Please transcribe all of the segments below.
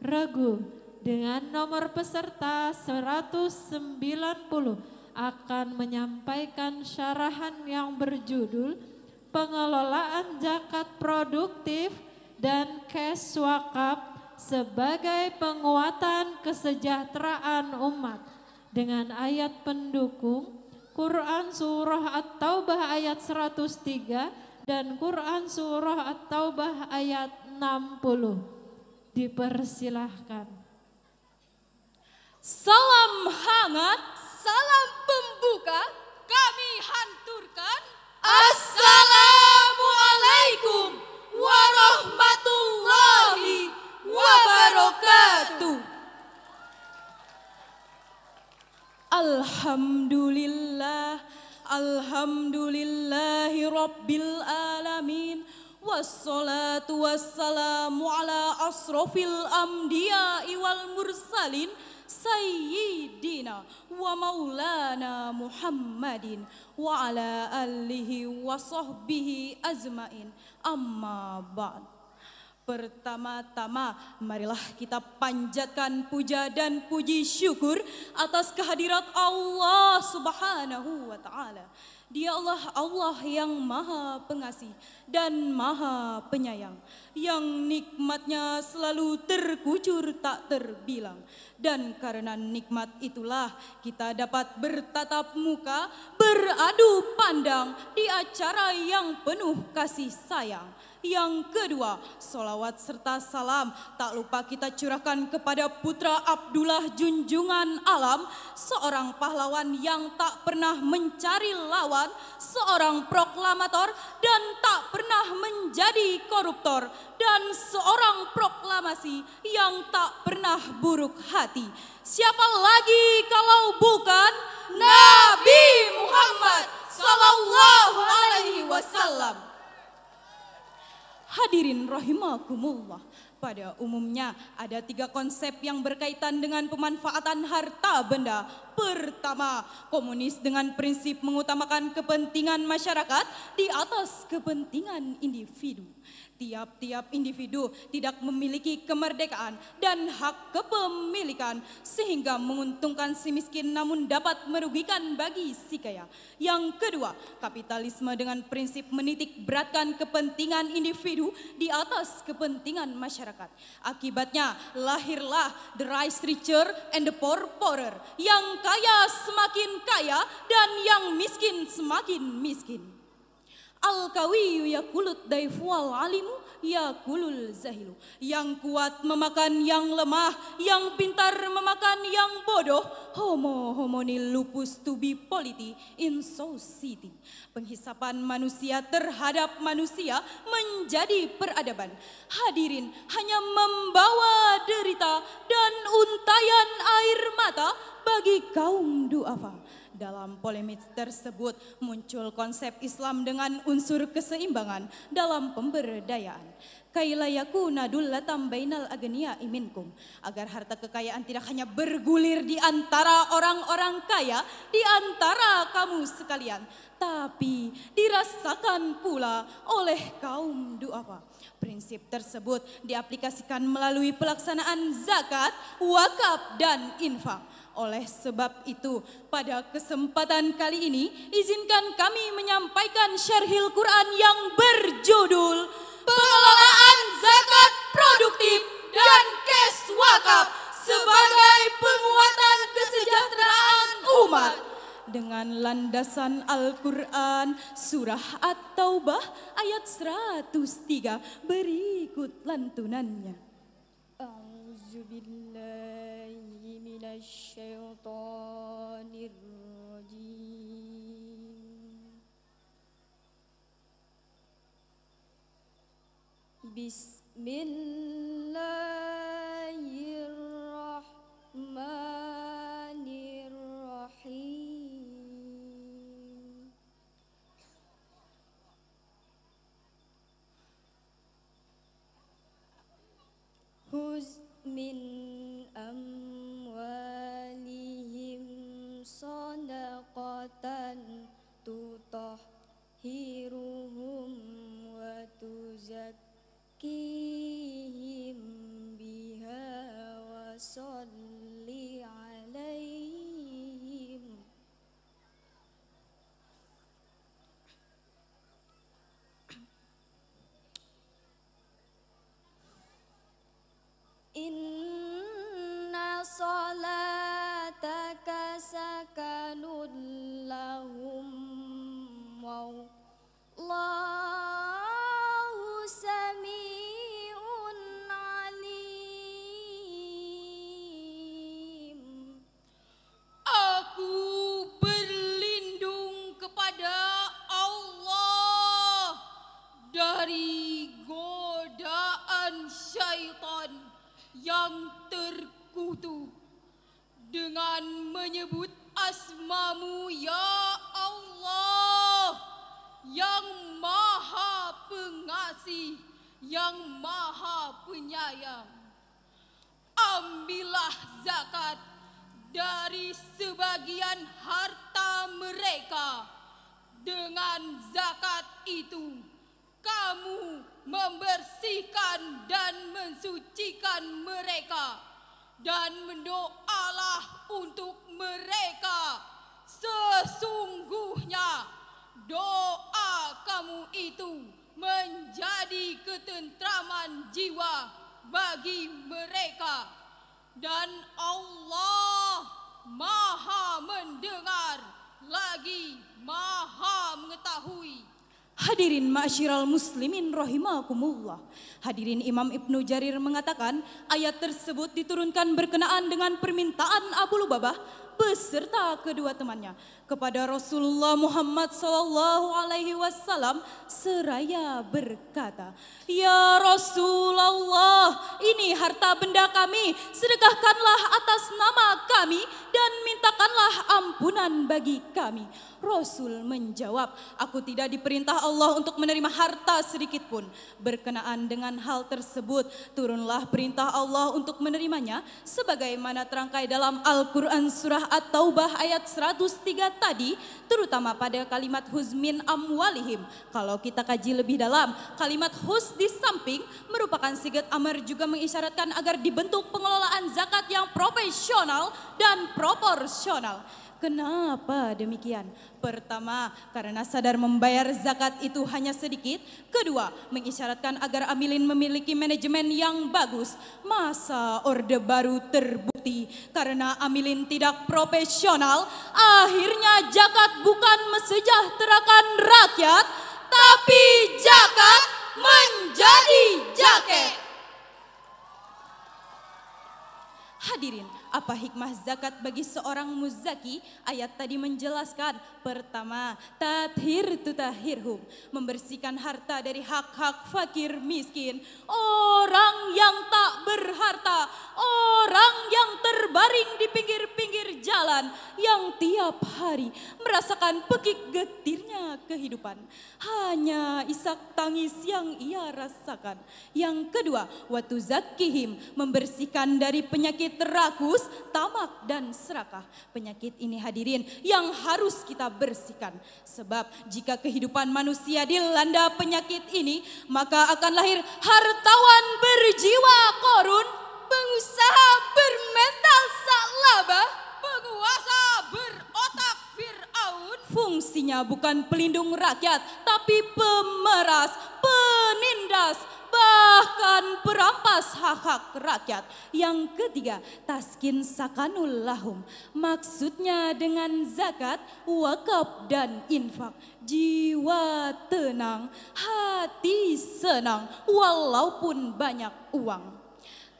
Regu dengan nomor peserta 190 akan menyampaikan syarahan yang berjudul Pengelolaan Zakat Produktif dan Cash Wakaf sebagai penguatan kesejahteraan umat dengan ayat pendukung Quran Surah At-Taubah ayat 103 dan Quran Surah At-Taubah ayat 60. Dipersilahkan. Salam hangat, salam pembuka, kami hanturkan. Assalamualaikum warahmatullahi wabarakatuh. Alhamdulillah, alhamdulillahi rabbil alamin. Wassalatu wassalamu ala asrofil amdiya'i wal mursalin Sayyidina wa maulana Muhammadin wa ala alihi wa sahbihi azmain. Amma ba'd. Pertama-tama marilah kita panjatkan puja dan puji syukur atas kehadirat Allah Subhanahu wa ta'ala. Dia Allah yang maha pengasih dan maha penyayang, yang nikmatnya selalu terkucur tak terbilang. Dan karena nikmat itulah kita dapat bertatap muka, beradu pandang di acara yang penuh kasih sayang. Yang kedua, solawat serta salam tak lupa kita curahkan kepada putra Abdullah junjungan alam, seorang pahlawan yang tak pernah mencari lawan, seorang proklamator dan tak pernah menjadi koruptor, dan seorang proklamasi yang tak pernah buruk hati. Siapa lagi kalau bukan Nabi Muhammad sallallahu alaihi wasallam. Hadirin rahimakumullah, pada umumnya ada 3 konsep yang berkaitan dengan pemanfaatan harta benda. Pertama, komunis dengan prinsip mengutamakan kepentingan masyarakat di atas kepentingan individu. Tiap-tiap individu tidak memiliki kemerdekaan dan hak kepemilikan sehingga menguntungkan si miskin namun dapat merugikan bagi si kaya. Yang kedua, kapitalisme dengan prinsip menitik beratkan kepentingan individu di atas kepentingan masyarakat. Akibatnya lahirlah the rich richer and the poor poorer, yang kaya semakin kaya dan yang miskin semakin miskin. Al-Qawiyu yakulut daifu al-alimu yakulul zahilu. Yang kuat memakan yang lemah, yang pintar memakan yang bodoh. Homo homoni lupus tubi politi in society. Penghisapan manusia terhadap manusia menjadi peradaban. Hadirin hanya membawa derita dan untayan air mata bagi kaum duafa. Dalam polemik tersebut muncul konsep Islam dengan unsur keseimbangan dalam pemberdayaan. Kailayaku nadullatam bainal agniya iminkum, agar harta kekayaan tidak hanya bergulir di antara orang-orang kaya, di antara kamu sekalian, tapi dirasakan pula oleh kaum duafa. Prinsip tersebut diaplikasikan melalui pelaksanaan zakat, wakaf, dan infak. Oleh sebab itu, pada kesempatan kali ini, izinkan kami menyampaikan syarhil Quran yang berjudul Pengelolaan Zakat Produktif dan Cash Wakaf sebagai penguatan kesejahteraan umat. Dengan landasan Al-Quran, surah At-Taubah ayat 103, berikut lantunannya. A'udzubillahi minasyaitonirrajim. Bismillahirrahmanirrahim. Huz min amwalihim sadaqatan tutahhiruhum wa tuzakkihim biha صل عليهم إن صلاتك سكن لهم والله سميع عليم. Aku berlindung kepada Allah dari godaan syaitan yang terkutuk dengan menyebut asmamu ya Allah yang maha pengasih, yang maha penyayang. Ambillah zakat dari sebagian harta mereka. Dengan zakat itu kamu membersihkan dan mensucikan mereka, dan mendoalah untuk mereka. Sesungguhnya doa kamu itu menjadi ketentraman jiwa bagi mereka, dan Allah maha mendengar lagi maha mengetahui. Hadirin ma'asyiral muslimin rahimakumullah. Hadirin, Imam Ibnu Jarir mengatakan ayat tersebut diturunkan berkenaan dengan permintaan Abu Lubabah beserta kedua temannya kepada Rasulullah Muhammad SAW seraya berkata, "Ya Rasulullah, ini harta benda kami, sedekahkanlah atas nama kami dan mintakanlah ampunan bagi kami." Rasul menjawab, "Aku tidak diperintah Allah untuk menerima harta sedikit pun." Berkenaan dengan hal tersebut, turunlah perintah Allah untuk menerimanya sebagaimana terangkai dalam Al-Quran surah At-Taubah ayat 103 tadi, terutama pada kalimat huzmin amwalihim. Kalau kita kaji lebih dalam, kalimat huz di samping merupakan sigat amar juga mengisyaratkan agar dibentuk pengelolaan zakat yang profesional dan proporsional. Kenapa demikian? Pertama, karena sadar membayar zakat itu hanya sedikit. Kedua, mengisyaratkan agar amilin memiliki manajemen yang bagus. Masa orde baru terbukti karena amilin tidak profesional, akhirnya zakat bukan mesejahterakan rakyat, tapi zakat menjadi jaket. Hadirin, apa hikmah zakat bagi seorang muzaki? Ayat tadi menjelaskan, pertama, tathir tutahirhum, membersihkan harta dari hak-hak fakir miskin, orang yang tak berharta, orang yang terbaring di pinggir-pinggir jalan, yang tiap hari merasakan pekik getirnya kehidupan. Hanya isak tangis yang ia rasakan. Yang kedua, watu zakihim, membersihkan dari penyakit rakus, tamak dan serakah. Penyakit ini hadirin yang harus kita bersihkan. Sebab jika kehidupan manusia dilanda penyakit ini, maka akan lahir hartawan berjiwa korun, pengusaha bermental salaba, Penguasa berotak Fir'aun. fungsinya bukan pelindung rakyat, tapi pemeras, penindas, bahkan perampas hak-hak rakyat. Yang ketiga, taskin sakanul lahum, maksudnya dengan zakat, wakaf dan infak, jiwa tenang, hati senang walaupun banyak uang.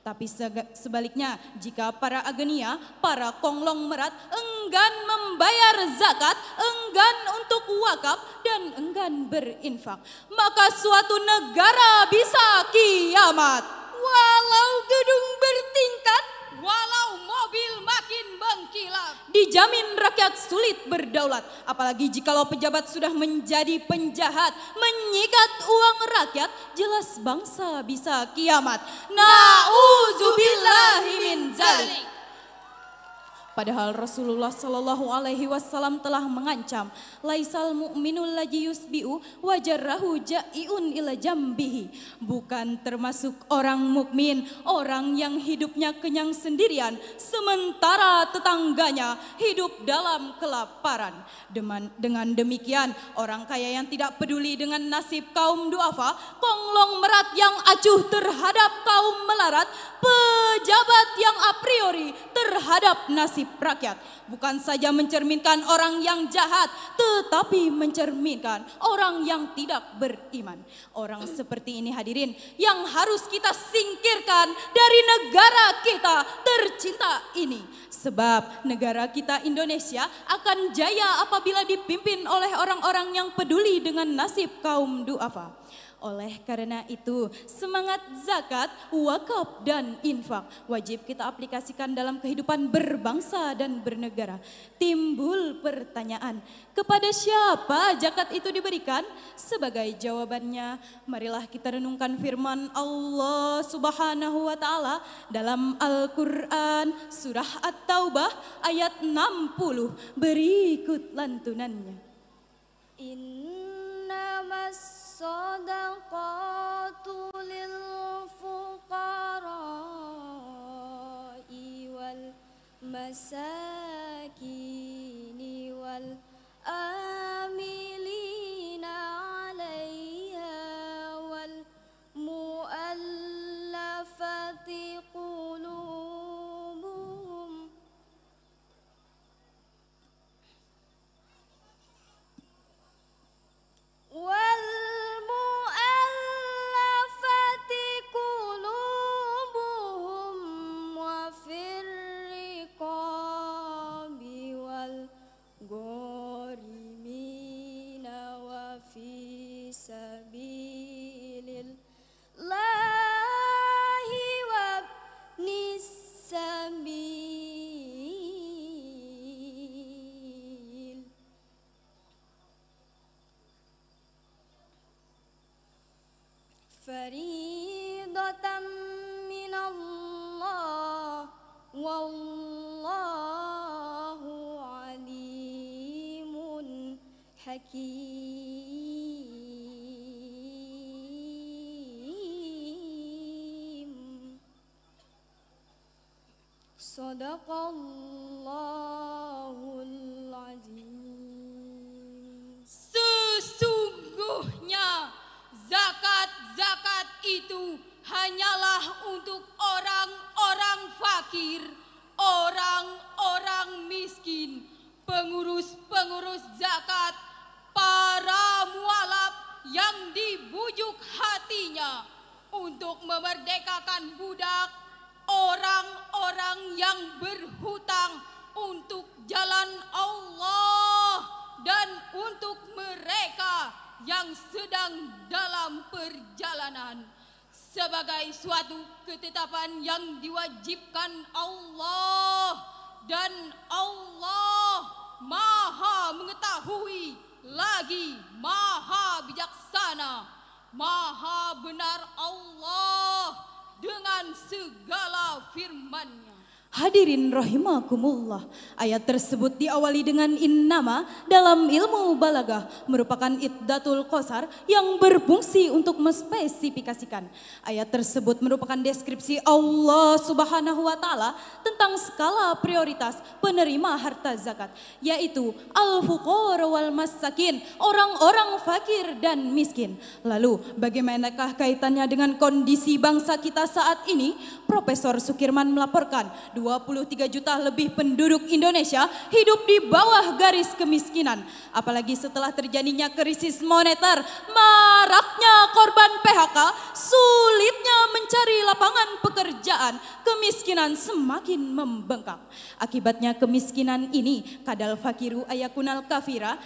Tapi sebaliknya, jika para agenia, para konglomerat enggan membayar zakat, enggan untuk wakaf, dan enggan berinfak, maka suatu negara bisa kiamat. Walau gedung bertingkat, Walau mobil makin mengkilap, Dijamin rakyat sulit berdaulat. Apalagi jikalau pejabat sudah menjadi penjahat, menyikat uang rakyat, jelas bangsa bisa kiamat. Na'udzubillahi min dzalik. Padahal Rasulullah Shallallahu Alaihi Wasallam telah mengancam, laisal mu'minul laji yusbi'u wajarrahu ja'iun ila jambihi. Bukan termasuk orang mukmin orang yang hidupnya kenyang sendirian, sementara tetangganya hidup dalam kelaparan. Dengan demikian, orang kaya yang tidak peduli dengan nasib kaum duafa, konglomerat yang acuh terhadap kaum melarat, pejabat yang a priori terhadap nasib rakyat, bukan saja mencerminkan orang yang jahat, tetapi mencerminkan orang yang tidak beriman. Orang seperti ini hadirin yang harus kita singkirkan dari negara kita tercinta ini. Sebab negara kita Indonesia akan jaya apabila dipimpin oleh orang-orang yang peduli dengan nasib kaum duafa. Oleh karena itu, semangat zakat, wakaf dan infak wajib kita aplikasikan dalam kehidupan berbangsa dan bernegara. Timbul pertanyaan, kepada siapa zakat itu diberikan? Sebagai jawabannya, marilah kita renungkan firman Allah Subhanahu wa taala dalam Al-Qur'an surah At-Taubah ayat 60. Berikut lantunannya. Innamas sadaqatu lil fuqara'i wal masakini wal amilina 'alaiha wal mu'allafati qulubuhum wal mu'allafati qulubuhum wa fir riqabi wal gharimina wa fi sabilillahi wa nisabil. Faridatan minallah wallahu alimun hakim. Sadaqallahul azim. Sesungguhnya zakat itu hanyalah untuk orang-orang fakir, orang-orang miskin, pengurus-pengurus zakat, para mualaf yang dibujuk hatinya untuk memerdekakan budak, orang-orang yang berhutang untuk jalan Allah, dan untuk mereka yang sedang dalam perjalanan sebagai suatu ketetapan yang diwajibkan Allah, dan Allah Maha mengetahui lagi Maha bijaksana, Maha benar Allah dengan segala firman-Nya. Hadirin rahimakumullah, ayat tersebut diawali dengan innama dalam ilmu balagah merupakan iddatul qasar yang berfungsi untuk mespesifikasikan. Ayat tersebut merupakan deskripsi Allah Subhanahu wa taala tentang skala prioritas penerima harta zakat, yaitu al-fuqara wal masakin, orang-orang fakir dan miskin. Lalu bagaimanakah kaitannya dengan kondisi bangsa kita saat ini? Profesor Sukirman melaporkan 23 juta lebih penduduk Indonesia hidup di bawah garis kemiskinan. Apalagi setelah terjadinya krisis moneter, maraknya korban PHK, sulitnya mencari lapangan pekerjaan, kemiskinan semakin membengkak. Akibatnya kemiskinan ini, kadal fakiru ayakunal kafira,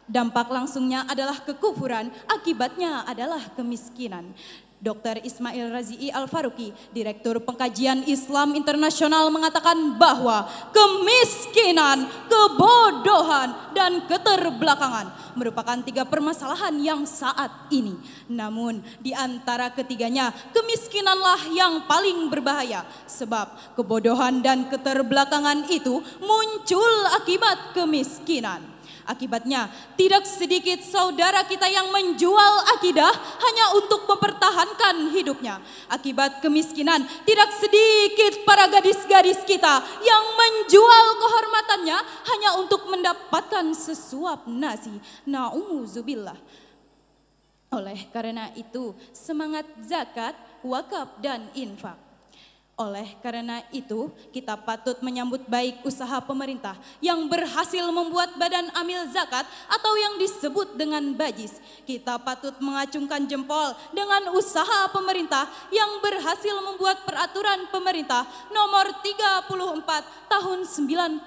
dampak langsungnya adalah kekufuran, akibatnya adalah kemiskinan. Dr. Ismail Razi'i Al-Faruqi, Direktur Pengkajian Islam Internasional mengatakan bahwa kemiskinan, kebodohan, dan keterbelakangan merupakan 3 permasalahan yang saat ini. Namun di antara ketiganya, kemiskinanlah yang paling berbahaya sebab kebodohan dan keterbelakangan itu muncul akibat kemiskinan. Akibatnya, tidak sedikit saudara kita yang menjual akidah hanya untuk mempertahankan hidupnya. Akibat kemiskinan, tidak sedikit para gadis-gadis kita yang menjual kehormatannya hanya untuk mendapatkan sesuap nasi. Na'udzubillah. Oleh karena itu, semangat zakat, wakaf, dan infak. Oleh karena itu, kita patut menyambut baik usaha pemerintah yang berhasil membuat badan amil zakat atau yang disebut dengan bajis. Kita patut mengacungkan jempol dengan usaha pemerintah yang berhasil membuat peraturan pemerintah nomor 34 tahun 99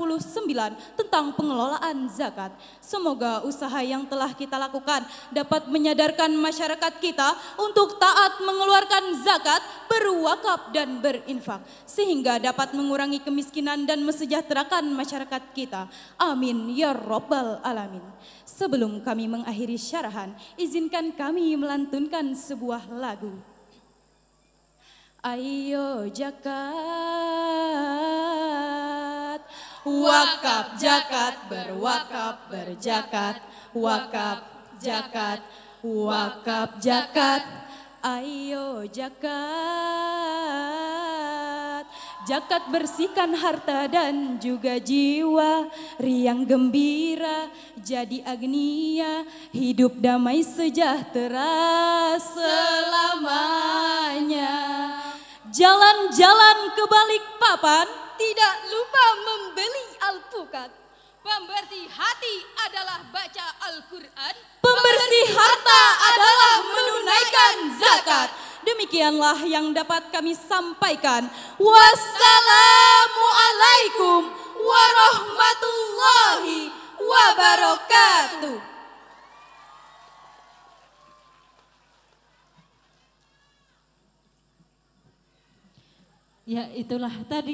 tentang pengelolaan zakat. Semoga usaha yang telah kita lakukan dapat menyadarkan masyarakat kita untuk taat mengeluarkan zakat, berwakaf, dan berinfak, sehingga dapat mengurangi kemiskinan dan mesejahterakan masyarakat kita. Amin ya Rabbal Alamin. Sebelum kami mengakhiri syarahan, izinkan kami melantunkan sebuah lagu. Ayo zakat, wakaf zakat, berwakaf berzakat, wakaf zakat, wakaf zakat. Ayo zakat, zakat bersihkan harta dan juga jiwa, riang gembira, jadi agnia, hidup damai sejahtera selamanya. Jalan-jalan ke Balikpapan, Tidak lupa membeli alpukat. Pembersih hati adalah baca Al-Quran. pembersih harta adalah menunaikan zakat. Demikianlah yang dapat kami sampaikan. Wassalamualaikum warahmatullahi wabarakatuh. Ya, itulah tadi